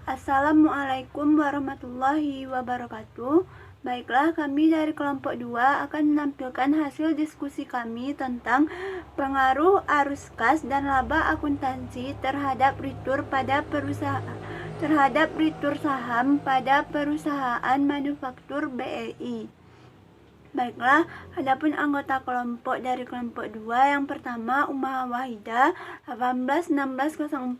Assalamualaikum warahmatullahi wabarakatuh. Baiklah, kami dari kelompok 2 akan menampilkan hasil diskusi kami tentang pengaruh arus kas dan laba akuntansi terhadap retur saham pada perusahaan manufaktur BEI. Baiklah, adapun anggota kelompok dari kelompok 2 yang pertama Umah Wahida 1816040001,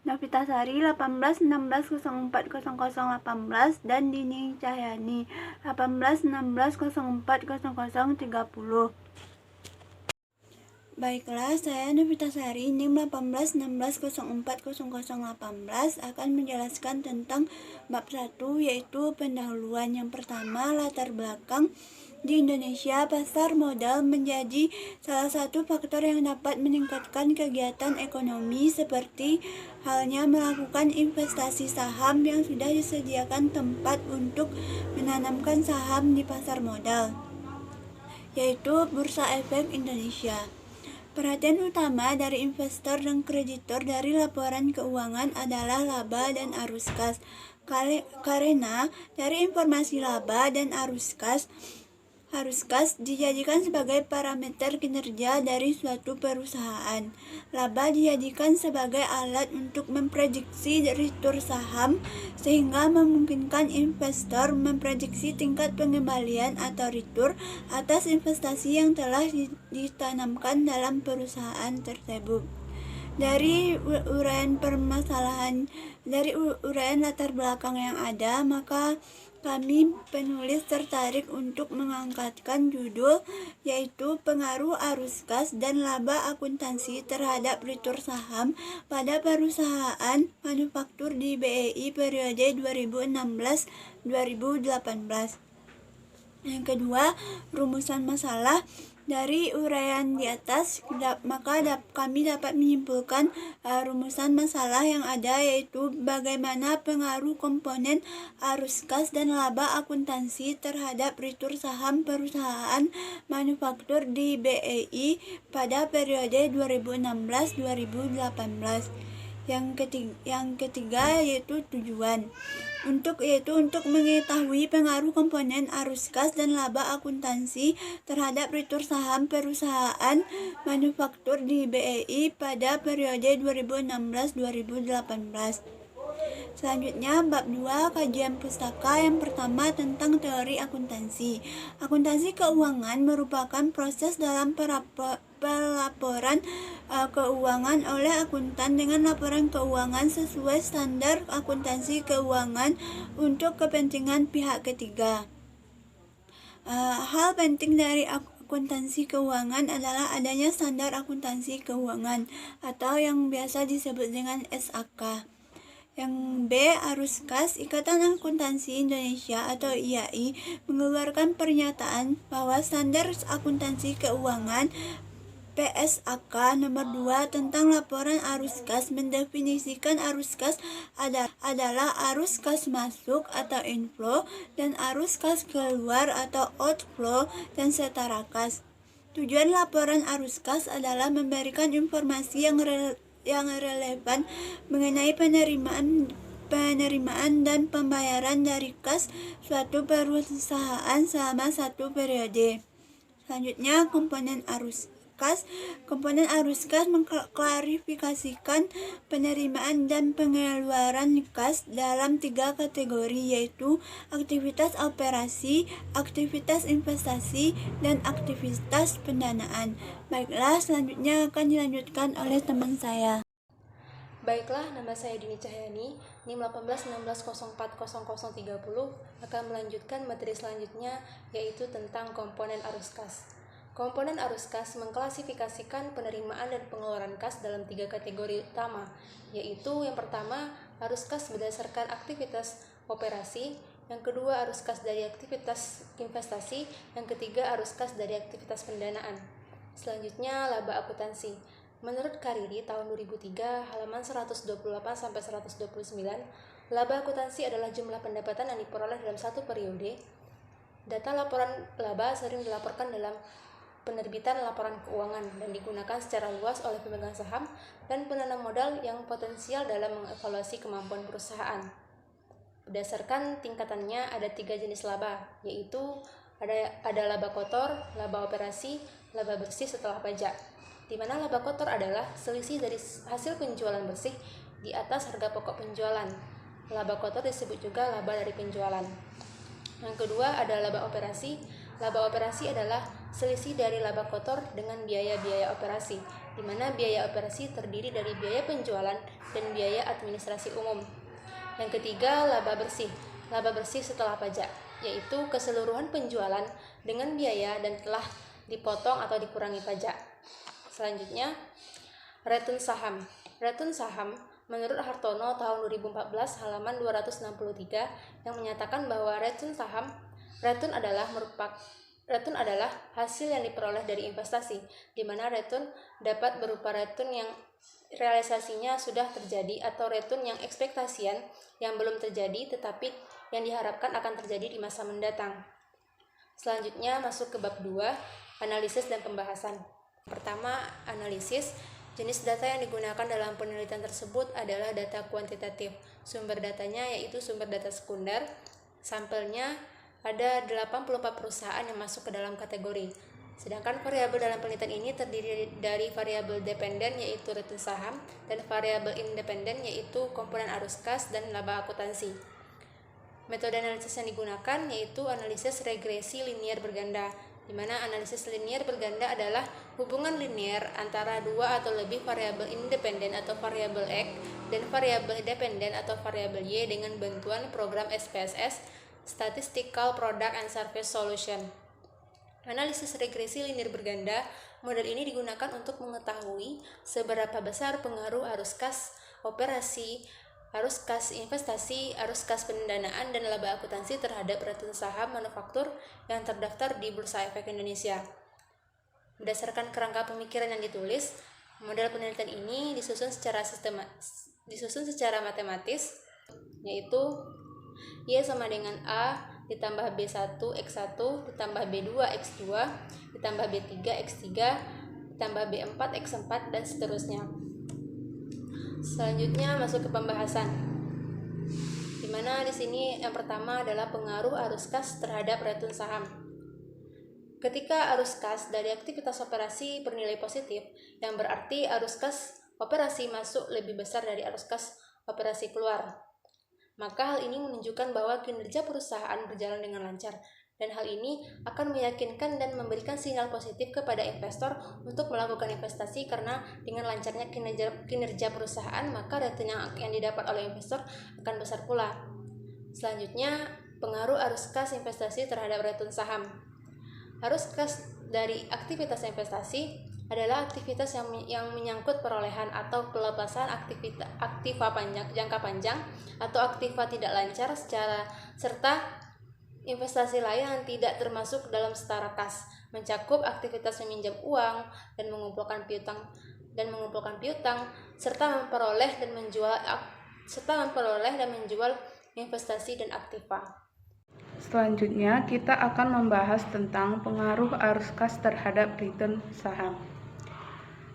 Novita Sari 1816040018 dan Dini Cahyani 1816040030. Baiklah, saya Novita Sari NIM 1816040018 akan menjelaskan tentang bab 1, yaitu pendahuluan. Yang pertama, latar belakang. Di Indonesia, pasar modal menjadi salah satu faktor yang dapat meningkatkan kegiatan ekonomi, seperti halnya melakukan investasi saham yang sudah disediakan tempat untuk menanamkan saham di pasar modal, yaitu Bursa Efek Indonesia. Perhatian utama dari investor dan kreditor dari laporan keuangan adalah laba dan arus kas. Karena dari informasi laba dan arus kas dijadikan sebagai parameter kinerja dari suatu perusahaan. Laba dijadikan sebagai alat untuk memprediksi retur saham, sehingga memungkinkan investor memprediksi tingkat pengembalian atau retur atas investasi yang telah ditanamkan dalam perusahaan tersebut. Dari uraian latar belakang yang ada, maka kami penulis tertarik untuk mengangkatkan judul, yaitu pengaruh arus kas dan laba akuntansi terhadap retur saham pada perusahaan manufaktur di BEI periode 2016-2018. Yang kedua, rumusan masalah. Dari uraian di atas, kami dapat menyimpulkan rumusan masalah yang ada, yaitu bagaimana pengaruh komponen arus kas dan laba akuntansi terhadap retur saham perusahaan manufaktur di BEI pada periode 2016-2018. Yang ketiga yaitu tujuan. Untuk mengetahui pengaruh komponen arus kas dan laba akuntansi terhadap retur saham perusahaan manufaktur di BEI pada periode 2016-2018. Selanjutnya, bab 2, kajian pustaka. Yang pertama, tentang teori akuntansi. Akuntansi keuangan merupakan proses dalam pelaporan keuangan oleh akuntan dengan laporan keuangan sesuai standar akuntansi keuangan untuk kepentingan pihak ketiga. Hal penting dari akuntansi keuangan adalah adanya standar akuntansi keuangan atau yang biasa disebut dengan SAK. Yang B, arus kas. Ikatan Akuntansi Indonesia atau IAI mengeluarkan pernyataan bahwa standar akuntansi keuangan PSAK nomor 2 tentang laporan arus kas mendefinisikan arus kas adalah arus kas masuk atau inflow dan arus kas keluar atau outflow dan setara kas. Tujuan laporan arus kas adalah memberikan informasi yang relevan mengenai penerimaan dan pembayaran dari kas suatu perusahaan selama satu periode. Selanjutnya, komponen arus kas. Komponen arus kas mengklarifikasikan penerimaan dan pengeluaran kas dalam 3 kategori, yaitu aktivitas operasi, aktivitas investasi, dan aktivitas pendanaan. Baiklah, selanjutnya akan dilanjutkan oleh teman saya. Baiklah, nama saya Dini Cahyani, NIM 1816040030, akan melanjutkan materi selanjutnya, yaitu tentang komponen arus kas. Komponen arus kas mengklasifikasikan penerimaan dan pengeluaran kas dalam 3 kategori utama, yaitu yang pertama, arus kas berdasarkan aktivitas operasi, yang kedua, arus kas dari aktivitas investasi, yang ketiga, arus kas dari aktivitas pendanaan. Selanjutnya, laba akuntansi. Menurut Kariri tahun 2003, halaman 128-129, laba akuntansi adalah jumlah pendapatan yang diperoleh dalam satu periode. Data laporan laba sering dilaporkan dalam penerbitan laporan keuangan dan digunakan secara luas oleh pemegang saham dan penanam modal yang potensial dalam mengevaluasi kemampuan perusahaan. Berdasarkan tingkatannya ada 3 jenis laba, yaitu ada laba kotor, laba operasi, laba bersih setelah pajak. Di mana laba kotor adalah selisih dari hasil penjualan bersih di atas harga pokok penjualan. Laba kotor disebut juga laba dari penjualan. Yang kedua ada laba operasi. Laba operasi adalah selisih dari laba kotor dengan biaya-biaya operasi, di mana biaya operasi terdiri dari biaya penjualan dan biaya administrasi umum. Yang ketiga, laba bersih. Laba bersih setelah pajak, yaitu keseluruhan penjualan dengan biaya dan telah dipotong atau dikurangi pajak. Selanjutnya, return saham. Return saham menurut Hartono tahun 2014 halaman 263 yang menyatakan bahwa return adalah hasil yang diperoleh dari investasi, di mana return dapat berupa return yang realisasinya sudah terjadi atau return yang ekspektasian yang belum terjadi tetapi yang diharapkan akan terjadi di masa mendatang. Selanjutnya masuk ke bab 2, analisis dan pembahasan. Pertama, analisis. Jenis data yang digunakan dalam penelitian tersebut adalah data kuantitatif. Sumber datanya yaitu sumber data sekunder. Sampelnya ada 84 perusahaan yang masuk ke dalam kategori. Sedangkan variabel dalam penelitian ini terdiri dari variabel dependen yaitu return saham dan variabel independen yaitu komponen arus kas dan laba akuntansi. Metode analisis yang digunakan yaitu analisis regresi linier berganda, di mana analisis linier berganda adalah hubungan linier antara dua atau lebih variabel independen atau variabel X dan variabel dependen atau variabel Y dengan bantuan program SPSS (Statistical Product and Service Solution). Analisis regresi linier berganda, model ini digunakan untuk mengetahui seberapa besar pengaruh arus kas operasi, arus kas investasi, arus kas pendanaan, dan laba akuntansi terhadap return saham manufaktur yang terdaftar di Bursa Efek Indonesia. Berdasarkan kerangka pemikiran yang ditulis, model penelitian ini disusun secara matematis, yaitu Y sama dengan A ditambah B1 X1 ditambah B2 X2 ditambah B3 X3 ditambah B4 X4 dan seterusnya. Selanjutnya masuk ke pembahasan. Di mana di sini yang pertama adalah pengaruh arus kas terhadap return saham. Ketika arus kas dari aktivitas operasi bernilai positif, yang berarti arus kas operasi masuk lebih besar dari arus kas operasi keluar. Maka hal ini menunjukkan bahwa kinerja perusahaan berjalan dengan lancar, dan hal ini akan meyakinkan dan memberikan sinyal positif kepada investor untuk melakukan investasi karena dengan lancarnya kinerja perusahaan, maka return yang didapat oleh investor akan besar pula. Selanjutnya, pengaruh arus kas investasi terhadap return saham. Arus kas dari aktivitas investasi adalah aktivitas yang menyangkut perolehan atau pelepasan aktiva jangka panjang atau aktiva tidak lancar serta investasi lain yang tidak termasuk dalam setara kas, mencakup aktivitas meminjam uang dan mengumpulkan piutang serta memperoleh dan menjual investasi dan aktiva. Selanjutnya, kita akan membahas tentang pengaruh arus kas terhadap return saham.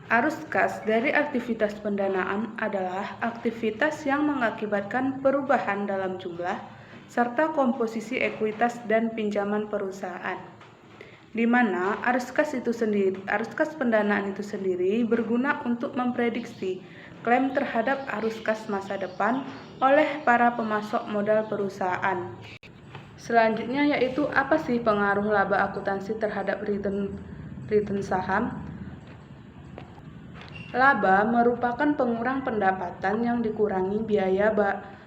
Arus kas dari aktivitas pendanaan adalah aktivitas yang mengakibatkan perubahan dalam jumlah serta komposisi ekuitas dan pinjaman perusahaan, di mana arus kas pendanaan itu sendiri berguna untuk memprediksi klaim terhadap arus kas masa depan oleh para pemasok modal perusahaan. Selanjutnya yaitu apa sih pengaruh laba akuntansi terhadap return saham? Laba merupakan pengurang pendapatan yang dikurangi biaya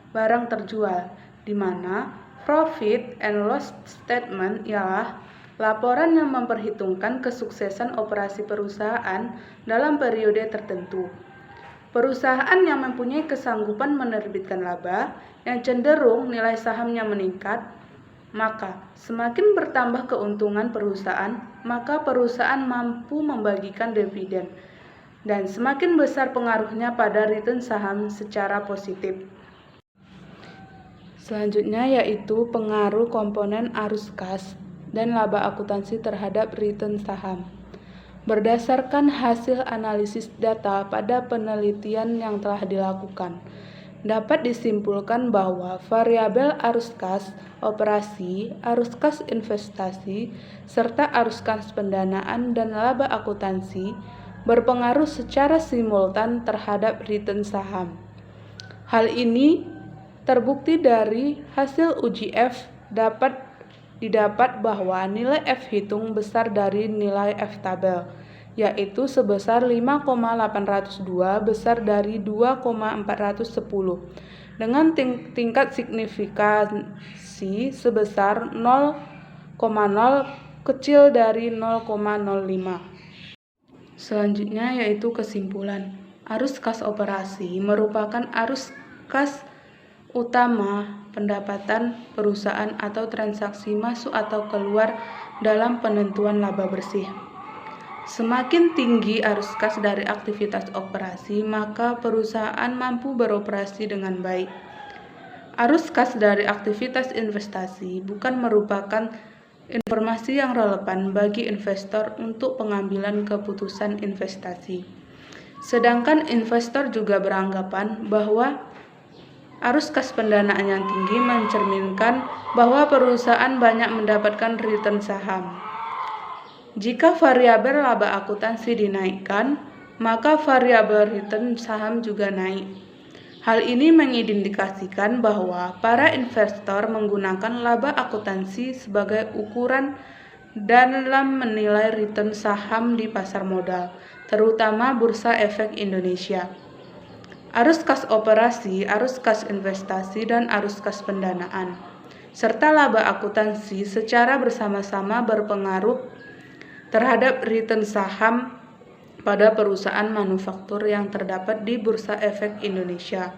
barang terjual, di mana profit and loss statement ialah laporan yang memperhitungkan kesuksesan operasi perusahaan dalam periode tertentu. Perusahaan yang mempunyai kesanggupan menerbitkan laba yang cenderung nilai sahamnya meningkat, maka semakin bertambah keuntungan perusahaan, maka perusahaan mampu membagikan dividen, dan semakin besar pengaruhnya pada return saham secara positif. Selanjutnya yaitu pengaruh komponen arus kas dan laba akuntansi terhadap return saham. berdasarkan hasil analisis data pada penelitian yang telah dilakukan. Dapat disimpulkan bahwa variabel arus kas operasi, arus kas investasi, serta arus kas pendanaan dan laba akuntansi berpengaruh secara simultan terhadap return saham. Hal ini terbukti dari hasil uji F didapat bahwa nilai F hitung besar dari nilai F tabel, yaitu sebesar 5,802 besar dari 2,410 dengan tingkat signifikansi sebesar 0,0 kecil dari 0,05. Selanjutnya yaitu kesimpulan. Arus kas operasi merupakan arus kas utama pendapatan perusahaan atau transaksi masuk atau keluar dalam penentuan laba bersih. Semakin tinggi arus kas dari aktivitas operasi, maka perusahaan mampu beroperasi dengan baik. Arus kas dari aktivitas investasi bukan merupakan informasi yang relevan bagi investor untuk pengambilan keputusan investasi. Sedangkan investor juga beranggapan bahwa arus kas pendanaan yang tinggi mencerminkan bahwa perusahaan banyak mendapatkan return saham. Jika variabel laba akuntansi dinaikkan, maka variabel return saham juga naik. Hal ini mengindikasikan bahwa para investor menggunakan laba akuntansi sebagai ukuran dalam menilai return saham di pasar modal, terutama Bursa Efek Indonesia. Arus kas operasi, arus kas investasi, dan arus kas pendanaan, serta laba akuntansi secara bersama-sama berpengaruh terhadap return saham pada perusahaan manufaktur yang terdapat di Bursa Efek Indonesia.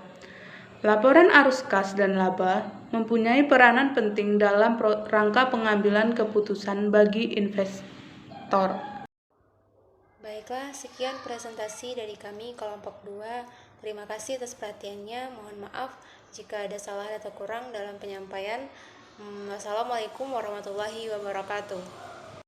Laporan arus kas dan laba mempunyai peranan penting dalam rangka pengambilan keputusan bagi investor. Baiklah, sekian presentasi dari kami kelompok 2. Terima kasih atas perhatiannya. Mohon maaf jika ada salah atau kurang dalam penyampaian. Wassalamualaikum warahmatullahi wabarakatuh.